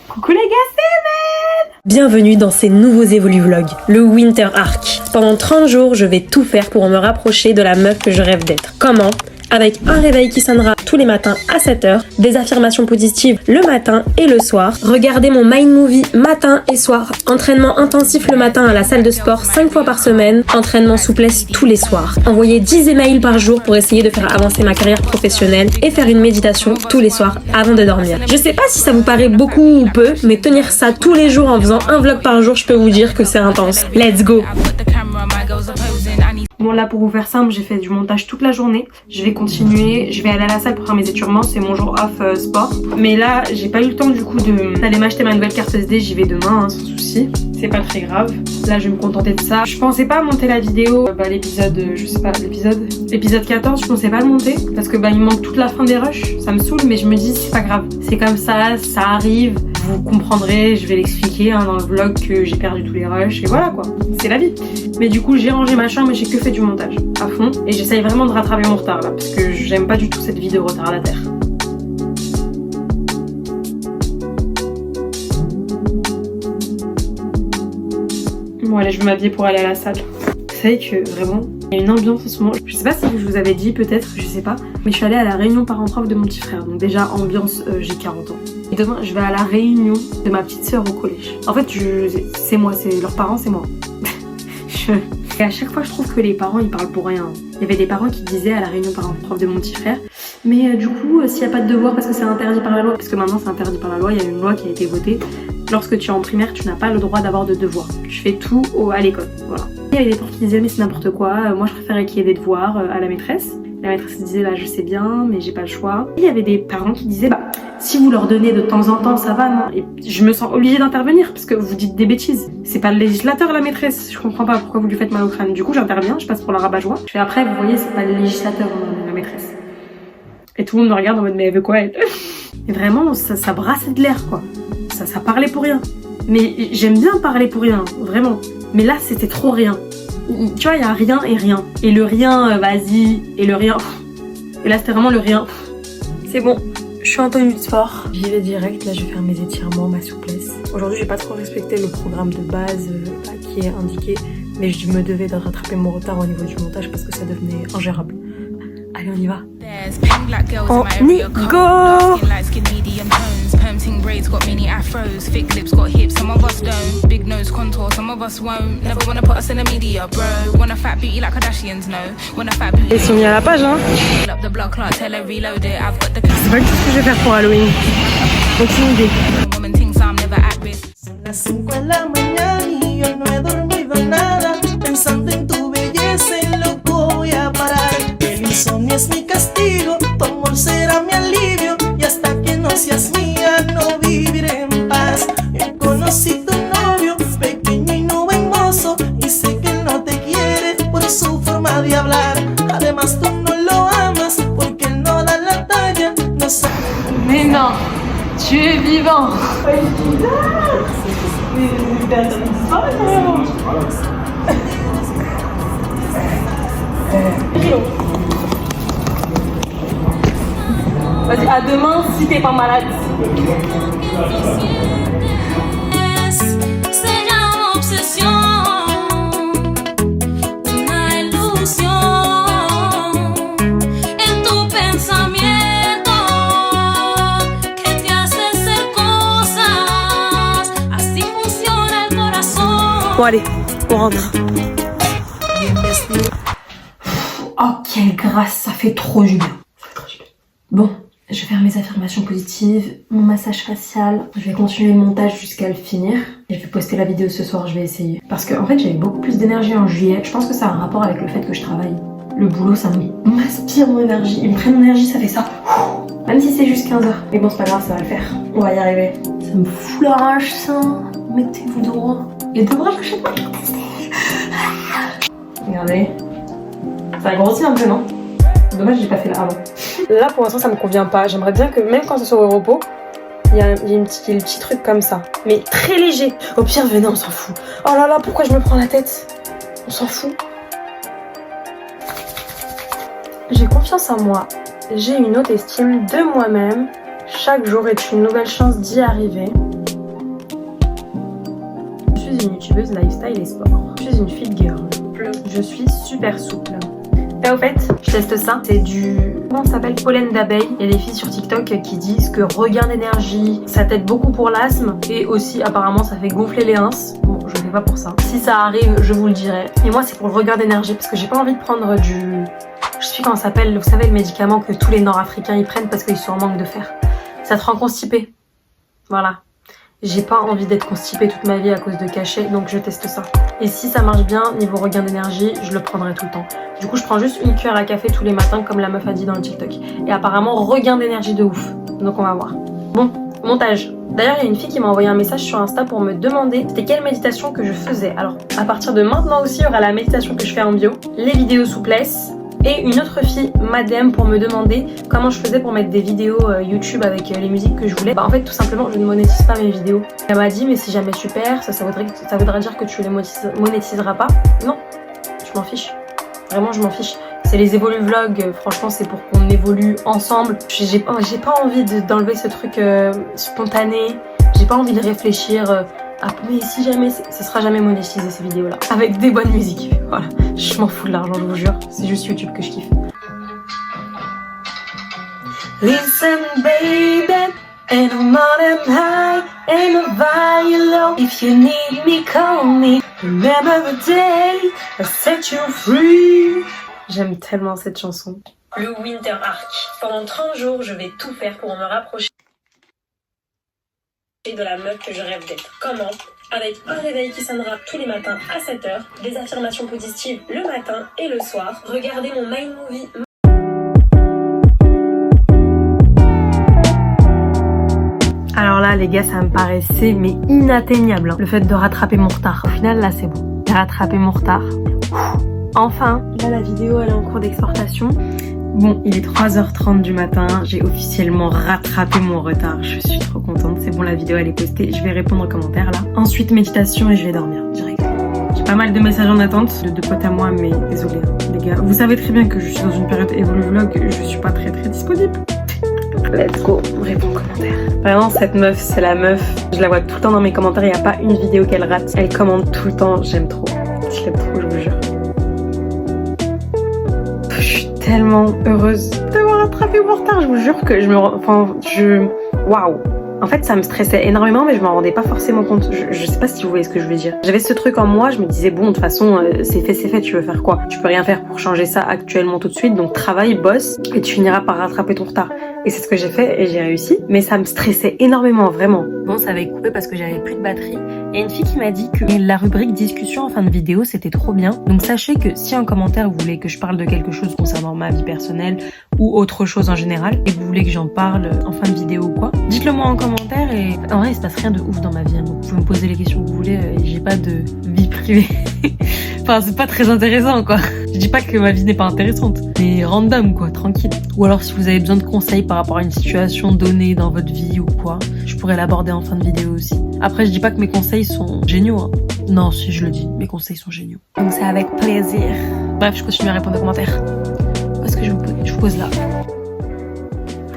Coucou les gars, c'est Mel. Bienvenue dans ces nouveaux Evolu Vlogs, le Winter Arc. Pendant 30 jours, je vais tout faire pour me rapprocher de la meuf que je rêve d'être. Comment ? Avec un réveil qui sonnera tous les matins à 7h, des affirmations positives le matin et le soir, regarder mon Mind Movie matin et soir, entraînement intensif le matin à la salle de sport 5 fois par semaine, entraînement souplesse tous les soirs, envoyer 10 emails par jour pour essayer de faire avancer ma carrière professionnelle et faire une méditation tous les soirs avant de dormir. Je sais pas si ça vous paraît beaucoup ou peu, mais tenir ça tous les jours en faisant un vlog par jour, je peux vous dire que c'est intense. Let's go! Bon là pour vous faire simple, j'ai fait du montage toute la journée. Je vais continuer, je vais aller à la salle pour faire mes étirements, c'est mon jour off sport. Mais là j'ai pas eu le temps du coup d'aller m'acheter ma nouvelle carte SD, j'y vais demain hein, sans souci. C'est pas très grave, là je vais me contenter de ça. Je pensais pas monter la vidéo, l'épisode, je sais pas, l'épisode 14, je pensais pas le monter. Parce que il me manque toute la fin des rushs, ça me saoule mais je me dis c'est pas grave. C'est comme ça arrive, vous comprendrez, je vais l'expliquer hein, dans le vlog que j'ai perdu tous les rushs et voilà quoi, c'est la vie. Mais du coup j'ai rangé ma chambre et j'ai que fait du montage à fond et j'essaye vraiment de rattraper mon retard là parce que j'aime pas du tout cette vie de retardataire. Bon allez, je vais m'habiller pour aller à la salle. Vous savez que vraiment il y a une ambiance en ce moment, je sais pas si je vous avais dit peut-être, je sais pas, mais je suis allée à la réunion parents-prof de mon petit frère, donc déjà ambiance j'ai 40 ans. Et demain je vais à la réunion de ma petite soeur au collège. En fait c'est moi, c'est leurs parents, c'est moi. Et à chaque fois je trouve que les parents ils parlent pour rien. Il y avait des parents qui disaient à la réunion parents-prof de mon petit frère, mais du coup s'il n'y a pas de devoir parce que c'est interdit par la loi, parce que maintenant c'est interdit par la loi, il y a une loi qui a été votée. Lorsque tu es en primaire, tu n'as pas le droit d'avoir de devoirs. Tu fais tout à l'école, voilà. Il y avait des profs qui disaient mais c'est n'importe quoi, moi je préférais qu'il y ait des devoirs à la maîtresse. La maîtresse disait je sais bien mais j'ai pas le choix. Et il y avait des parents qui disaient si vous leur donnez de temps en temps ça va non. Et je me sens obligée d'intervenir parce que vous dites des bêtises. C'est pas le législateur la maîtresse, je comprends pas pourquoi vous lui faites mal au crâne. Du coup j'interviens, je passe pour la rabat-joie. Je fais après vous voyez c'est pas le législateur la maîtresse. Et tout le monde me regarde en mode mais elle veut quoi elle. Et vraiment ça brassait de l'air quoi. Ça parlait pour rien. Mais j'aime bien parler pour rien, vraiment. Mais là, c'était trop rien. Tu vois, il y a rien et rien. Et le rien, vas-y. Et le rien. Et là, c'était vraiment le rien. C'est bon, je suis en tenue de sport. J'y vais direct, là, je vais faire mes étirements, ma souplesse. Aujourd'hui, j'ai pas trop respecté le programme de base qui est indiqué. Mais je me devais de rattraper mon retard au niveau du montage parce que ça devenait ingérable. Allez, on y va. On y go! Ting braids got mini afros, thick lips got hips, some of us don't. Big nose contour, some of us won't. Never wanna put us in the media, bro. Want a fat beauty like Kardashians, no. Want a fat beauty. Ils sont mis à la page, hein. C'est pas du tout ce que je vais faire pour Halloween. Aucune idée. Las 5 de la mañana y yo no he dormido nada, pensando en tu belleza y loco voy a parar. El insomnio es mi castigo, tu amor será mi alivio y hasta que no seas mía no viviré en paz. Yo conocí tu novio, pequeño y no buen mozo, y sé que él no te quiere por su forma de hablar. Además tú no lo amas porque él no da la talla, no sabe. Mais non, tu es vivant. Vas-y, à demain si t'es pas malade. Bon allez, on rentre. Oh quelle grâce, ça fait trop du bien. Bon, je vais faire mes affirmations positives, mon massage facial. Je vais continuer le montage jusqu'à le finir. Et je vais poster la vidéo ce soir, je vais essayer. Parce que en fait j'avais beaucoup plus d'énergie en juillet. Je pense que ça a un rapport avec le fait que je travaille. Le boulot ça m'aspire mon énergie. Il me prend mon énergie, ça fait ça. Même si c'est juste 15h. Mais bon c'est pas grave, ça va le faire. On va y arriver. Ça me fout la rage ça. Mettez-vous droit. Les deux bras couchés. Regardez. Ça a grossi un peu, non? Dommage, j'ai pas fait là avant. Là, pour l'instant, ça me convient pas. J'aimerais bien que, même quand c'est sur le repos, il y a un petit truc comme ça. Mais très léger. Au pire, venez, on s'en fout. Oh là là, pourquoi je me prends la tête? On s'en fout. J'ai confiance en moi. J'ai une haute estime de moi-même. Chaque jour est une nouvelle chance d'y arriver. suis une youtubeuse lifestyle et sport. Je suis une fit girl. Je suis super souple. Et au fait, je teste ça, c'est du... comment ça s'appelle? Pollen d'abeille. Il y a des filles sur TikTok qui disent que regain d'énergie, ça t'aide beaucoup pour l'asthme et aussi apparemment ça fait gonfler les ins. Bon, je fais pas pour ça. Si ça arrive, je vous le dirai. Et moi, c'est pour le regain d'énergie parce que j'ai pas envie de prendre du... je sais comment ça s'appelle, vous savez, le médicament que tous les Nord-Africains ils prennent parce qu'ils sont en manque de fer. Ça te rend constipé. Voilà. J'ai pas envie d'être constipée toute ma vie à cause de cachets, donc je teste ça. Et si ça marche bien, niveau regain d'énergie, je le prendrai tout le temps. Du coup, je prends juste une cuillère à café tous les matins, comme la meuf a dit dans le TikTok. Et apparemment, regain d'énergie de ouf. Donc on va voir. Bon, montage. D'ailleurs, il y a une fille qui m'a envoyé un message sur Insta pour me demander c'était quelle méditation que je faisais. Alors, à partir de maintenant aussi, il y aura la méditation que je fais en bio, les vidéos souplesse. Et une autre fille m'a DM pour me demander comment je faisais pour mettre des vidéos YouTube avec les musiques que je voulais. Bah en fait tout simplement je ne monétise pas mes vidéos. Elle m'a dit mais si jamais tu perds, ça voudrait dire que tu les monétiseras pas. Non, je m'en fiche. Vraiment je m'en fiche. C'est les évolus vlogs, franchement c'est pour qu'on évolue ensemble. J'ai pas envie d'enlever ce truc spontané. J'ai pas envie de réfléchir ah mais si jamais, ça sera jamais monétisé ces vidéos là. Avec des bonnes musiques, voilà. Je m'en fous de l'argent, je vous jure. C'est juste YouTube que je kiffe. Listen baby, and I'm on a high, and I'm very low. If you need me, call me. Remember the day I set you free. J'aime tellement cette chanson. Le Winter Arc. Pendant 30 jours, je vais tout faire pour me rapprocher de la meuf que je rêve d'être. Comment? Avec un réveil qui sonnera tous les matins à 7h, des affirmations positives le matin et le soir, regarder mon Mind Movie. Alors là les gars ça me paraissait mais inatteignable hein, le fait de rattraper mon retard. Au final là c'est bon. J'ai rattrapé mon retard. Enfin, là la vidéo elle est en cours d'exportation. Bon, il est 3h30 du matin, j'ai officiellement rattrapé mon retard, je suis trop contente, c'est bon la vidéo elle est postée, je vais répondre aux commentaires là. Ensuite méditation et je vais dormir direct. J'ai pas mal de messages en attente de potes à moi mais désolé les gars. Vous savez très bien que je suis dans une période Evolu Vlog, je suis pas très disponible. Let's go, réponds aux commentaires. Vraiment cette meuf, c'est la meuf, je la vois tout le temps dans mes commentaires, il n'y a pas une vidéo qu'elle rate, elle commente tout le temps, j'aime trop. Je l'aime trop, je vous jure. Je suis tellement heureuse d'avoir rattrapé mon retard, je vous jure que waouh. En fait, ça me stressait énormément, mais je m'en rendais pas forcément compte. Je sais pas si vous voyez ce que je veux dire. J'avais ce truc en moi, je me disais, bon, de toute façon, c'est fait, tu veux faire quoi? Tu peux rien faire pour changer ça actuellement tout de suite, donc travaille, bosse, et tu finiras par rattraper ton retard. Et c'est ce que j'ai fait, et j'ai réussi. Mais ça me stressait énormément, vraiment. Bon, ça avait coupé parce que j'avais plus de batterie. Il y a une fille qui m'a dit que la rubrique discussion en fin de vidéo, c'était trop bien. Donc sachez que si en commentaire, vous voulez que je parle de quelque chose concernant ma vie personnelle, ou autre chose en général, et que vous voulez que j'en parle en fin de vidéo ou quoi, dites-le moi en commentaire. Et en vrai il se passe rien de ouf dans ma vie hein. Vous pouvez me poser les questions que vous voulez, j'ai pas de vie privée. Enfin c'est pas très intéressant quoi. Je dis pas que ma vie n'est pas intéressante, mais random quoi, tranquille. Ou alors si vous avez besoin de conseils par rapport à une situation donnée dans votre vie ou quoi, je pourrais l'aborder en fin de vidéo aussi. Après je dis pas que mes conseils sont géniaux hein. Non si je le dis, mes conseils sont géniaux. Donc c'est avec plaisir. Bref je continue à répondre aux commentaires. Parce que je vous pose là.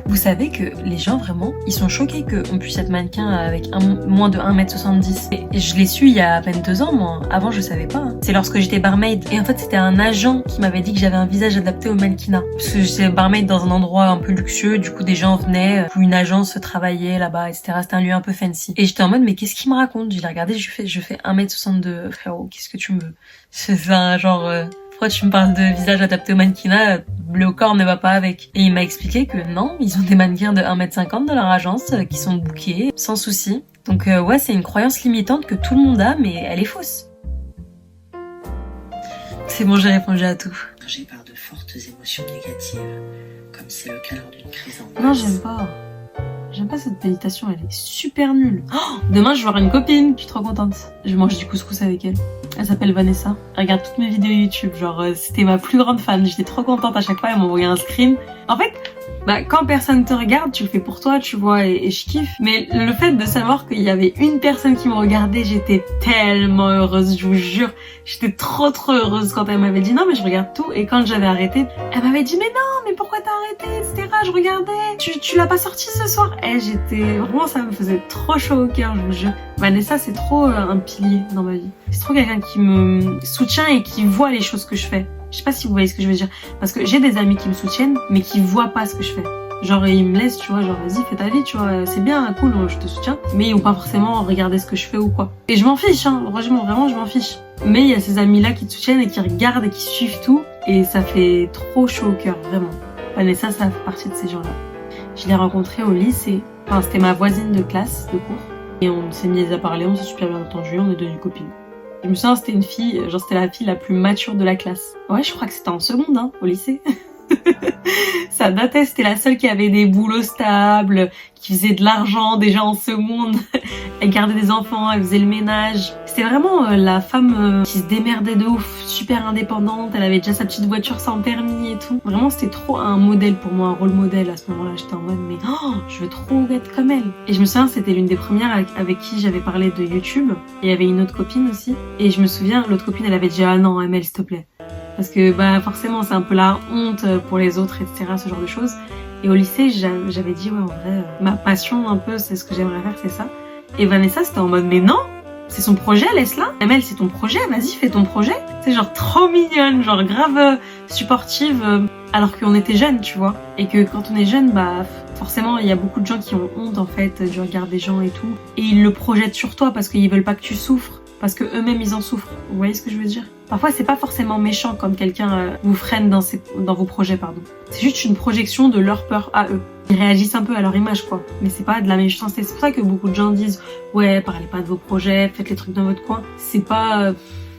Vous savez que les gens vraiment, ils sont choqués qu'on puisse être mannequin avec moins de 1m70. Et je l'ai su il y a à peine 2 ans moi, avant je savais pas. C'est lorsque j'étais barmaid. Et en fait c'était un agent qui m'avait dit que j'avais un visage adapté au mannequinat. Parce que j'étais barmaid dans un endroit un peu luxueux, du coup des gens venaient, une agence travaillait là-bas, etc. C'était un lieu un peu fancy. Et j'étais en mode mais qu'est-ce qu'il me raconte? Je l'ai regardé, je fais 1m62, frérot, qu'est-ce que tu me veux? C'est un genre... Pourquoi tu me parles de visage adapté au mannequinat? Le corps ne va pas avec. Et il m'a expliqué que non, ils ont des mannequins de 1m50 dans leur agence qui sont bookés sans souci. Donc ouais, c'est une croyance limitante que tout le monde a, mais elle est fausse. C'est bon, j'ai répondu à tout. J'ai par de fortes émotions négatives, comme c'est le cas lors d'une crise en Non, j'aime pas. J'aime pas cette méditation, elle est super nulle. Oh, demain, je vais voir une copine, je suis trop contente. Je mange du couscous avec elle. Elle s'appelle Vanessa. Elle regarde toutes mes vidéos YouTube, genre c'était ma plus grande fan. J'étais trop contente à chaque fois, elle m'envoyait un screen. En fait, Bah quand personne te regarde, tu le fais pour toi, tu vois, et je kiffe. Mais le fait de savoir qu'il y avait une personne qui me regardait, j'étais tellement heureuse, je vous jure. J'étais trop heureuse quand elle m'avait dit non mais je regarde tout. Et quand j'avais arrêté, elle m'avait dit mais non, mais pourquoi t'as arrêté, etc. Je regardais, tu l'as pas sorti ce soir. Et j'étais, vraiment ça me faisait trop chaud au cœur, je vous jure. Vanessa c'est trop un pilier dans ma vie. C'est trop quelqu'un qui me soutient et qui voit les choses que je fais. Je sais pas si vous voyez ce que je veux dire. Parce que j'ai des amis qui me soutiennent, mais qui voient pas ce que je fais. Genre, ils me laissent, tu vois, genre, vas-y, fais ta vie, tu vois, c'est bien, cool, je te soutiens. Mais ils vont pas forcément regarder ce que je fais ou quoi. Et je m'en fiche, hein, franchement, vraiment, je m'en fiche. Mais il y a ces amis-là qui te soutiennent et qui regardent et qui suivent tout. Et ça fait trop chaud au cœur, vraiment. Vanessa, ça fait partie de ces gens-là. Je l'ai rencontrée au lycée. Enfin, c'était ma voisine de classe, de cours. Et on s'est mis à parler, on s'est super bien entendu, on est devenues copines. Je me souviens, c'était une fille, genre c'était la fille la plus mature de la classe. Ouais, je crois que c'était en seconde, hein, au lycée. Ça datait, c'était la seule qui avait des boulots stables, qui faisait de l'argent déjà en seconde. Elle gardait des enfants, elle faisait le ménage. C'était vraiment la femme qui se démerdait de ouf, super indépendante. Elle avait déjà sa petite voiture sans permis et tout. Vraiment, c'était trop un modèle pour moi, un rôle modèle à ce moment-là. J'étais en mode, mais oh, je veux trop être comme elle. Et je me souviens, c'était l'une des premières avec qui j'avais parlé de YouTube. Et il y avait une autre copine aussi. Et je me souviens, l'autre copine, elle avait dit, ah non, Amel, s'il te plaît. Parce que bah forcément c'est un peu la honte pour les autres, etc. Ce genre de choses. Et au lycée j'avais dit ouais en vrai ma passion un peu c'est ce que j'aimerais faire, c'est ça. Et Vanessa c'était en mode mais non, c'est son projet, laisse-la. Amel c'est ton projet, vas-y fais ton projet. C'est genre trop mignonne, genre grave supportive alors qu'on était jeunes, tu vois. Et que quand on est jeune bah forcément il y a beaucoup de gens qui ont honte en fait du regard des gens et tout. Et ils le projettent sur toi parce qu'ils veulent pas que tu souffres. Parce que eux-mêmes ils en souffrent. Vous voyez ce que je veux dire? Parfois c'est pas forcément méchant quand quelqu'un vous freine dans vos projets, pardon. C'est juste une projection de leur peur à eux. Ils réagissent un peu à leur image quoi. Mais c'est pas de la méchanceté. C'est pour ça que beaucoup de gens disent ouais parlez pas de vos projets, faites les trucs dans votre coin. C'est pas...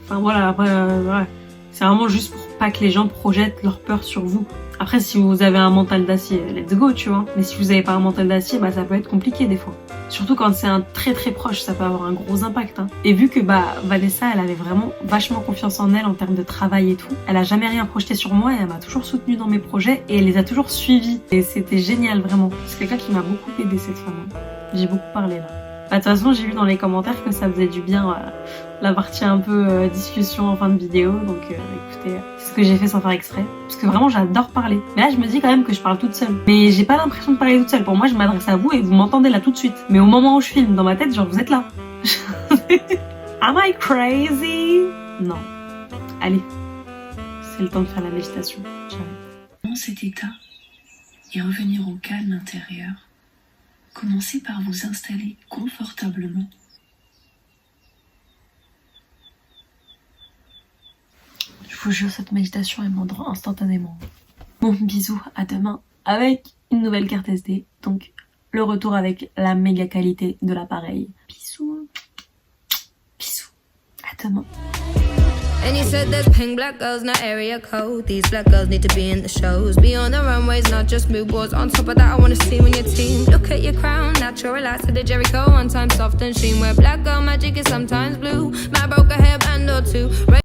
Enfin voilà, après ouais. C'est vraiment juste pour pas que les gens projettent leur peur sur vous. Après si vous avez un mental d'acier, let's go tu vois. Mais si vous avez pas un mental d'acier, bah ça peut être compliqué des fois. Surtout quand c'est un très proche, ça peut avoir un gros impact. Hein. Et vu que bah Vanessa, elle avait vraiment vachement confiance en elle en termes de travail et tout, elle a jamais rien projeté sur moi et elle m'a toujours soutenue dans mes projets et elle les a toujours suivis. Et c'était génial vraiment. C'est quelqu'un qui m'a beaucoup aidé cette femme. J'ai beaucoup parlé là. Bah, de toute façon, j'ai vu dans les commentaires que ça faisait du bien la partie un peu discussion en fin de vidéo. Donc écoutez, c'est ce que j'ai fait sans faire exprès. Parce que vraiment, j'adore parler. Mais là, je me dis quand même que je parle toute seule. Mais j'ai pas l'impression de parler toute seule. Pour moi, je m'adresse à vous et vous m'entendez là tout de suite. Mais au moment où je filme, dans ma tête, genre vous êtes là. Am I crazy? Non. Allez, c'est le temps de faire la méditation. J'arrête. Dans cet état et revenir au calme intérieur, commencez par vous installer confortablement. Je vous jure, cette méditation, elle m'endort instantanément. Bon, bisous, à demain avec une nouvelle carte SD. Donc, le retour avec la méga qualité de l'appareil. Bisous. Bisous. À demain. And you said there's pink black girls, not area code. These black girls need to be in the shows. Be on the runways, not just mood boards. On top of that, I wanna see when your team. Look at your crown, natural relax to the Jericho. One time soft and sheen. Where black girl magic is sometimes blue. Matt broke a hairband or two.